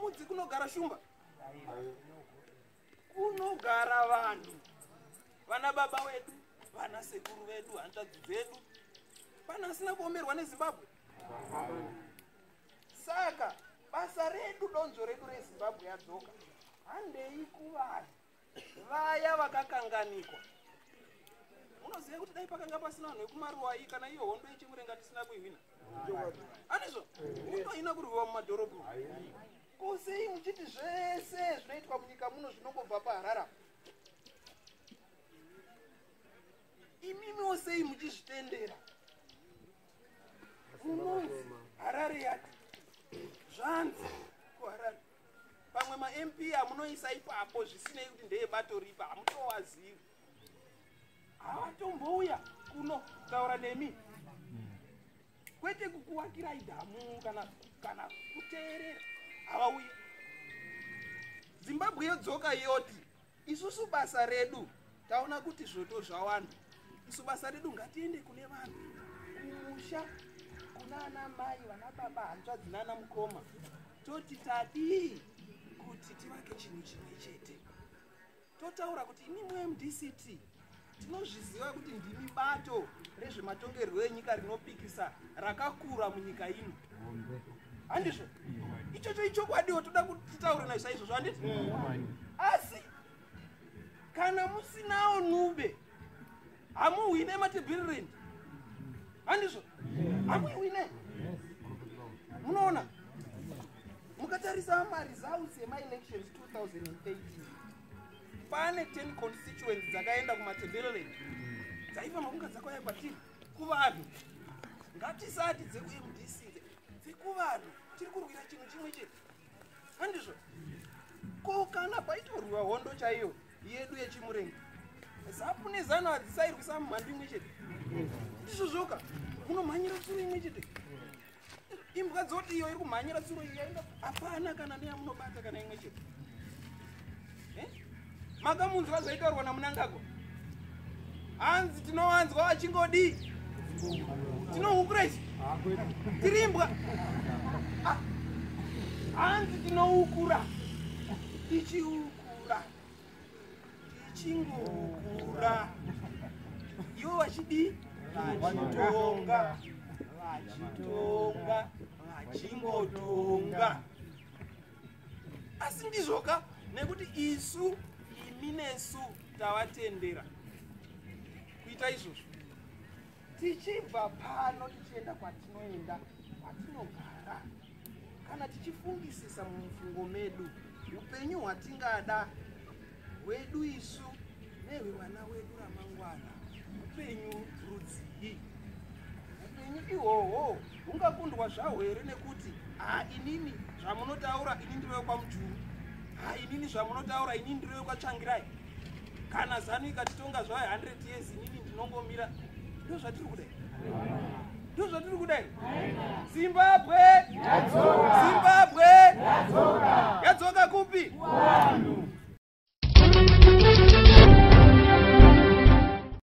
kumudzi kunogara shumba, kunogara vanhu, vana baba wedu, vana sekuru vedu, hanzvadzi dzedu. Pana asina kuomerwa neZimbabwe. Saka basa redu, donzvo redu reZimbabwe yadzoka, handei kuvanhu vaya vakakanganikwa. Unoziva kuti dai pakanga pasina vanhu vekumaruwai kana iyo hondo yechimurenga tisina kuihwina. Andizvo unoina kurwiwa mumadhorobha. Kusei muchiti zvese zvinoitwa munyika muno zvinongobva paHarare. Imimiwo sei muchizvitendera? Unonzi Harare yati zvanzi kuHarare. Pamwe ma-MP amunoisa ipapo zvisinei kuti ndeye bato ripa, hamutowazivi. Hawatombouya kuno kutaura nemi. Kwete kukuwakirai dhamu kana kuteerera. Hawauyi. Zimbabwe yodzoka yoti isusu basa redu taona kuti zvoto zvawanda. Isu basa redu ngatiende kune vanhu kumusha, kuna ana mai, vana baba, hanzvadzi nana mukoma. Toti tadii kuti tivake chinhu chimwe chete. Totaura kuti imi mu-MDCT tinozviziva kuti ndimi bato rezvematongerwo enyika rinopikisa rakakura munyika ino. Handizvo? Ichocho ichokwadiwo toda kuti taure nazvo izvozvo, handiti? Asi kana musinawo nube hamuhwine matebhirirendi. Handizvo? Hamuhwine. Munoona? Mukatarisa maresults ema-elections 2018. Pane 10 constituents dzakaenda kumatebhirirendi. Dzaifamba kunga dzakauya kwatiri kuvanhu. Ngatisati dzeku-MDC, dzekuvanhu. Tiri kurwira chinhu chimwe chete. Handizvo? Ko kana paitorwiwa hondo chaiyo yedu yechimurenga, ZAPU neZANU hadzisairwisa mumhando imwe chete. Ndizvo zvoka munomhanyira tsuro imwe chete. Imbwa dzoti iyo iri kumhanyira tsuro iyi yaenda hapana kana neyamunobata kana imwe chete. Makamunzwa zvaitaurwa naMunangagwa? Hanzi tinowanzwa vachingodi tinohukuresi tirimbwa. Hanzi tinoukura tichiukura tichingoukura. Ivo vachidi vachitonga vachingotonga. Asi ndizvoka nekuti isu imi nesu tavatendera kuita izvozvo. Tichibva pano tichienda kwatinoenda, kwatinogara, kana tichifungisisa mumufungo medu upenyu hwatingada hwedu isu nehwevana wedu ramangwana, upenyu rudzii. Upenyu ihwohwo hungakundwa zvahwo here nekuti inini zvamunotaura ini ndiri wekwamujuru, inini zvamunotaura ini ndiri wekwatsvangirai, kana ZANU ikatitonga zvayo 100 years inini ndinongomira. Ndo zvatiri kudai? Ndo zvatiri kudai? Zimbabwe yadzoka. Zimbabwe yadzoka kupi?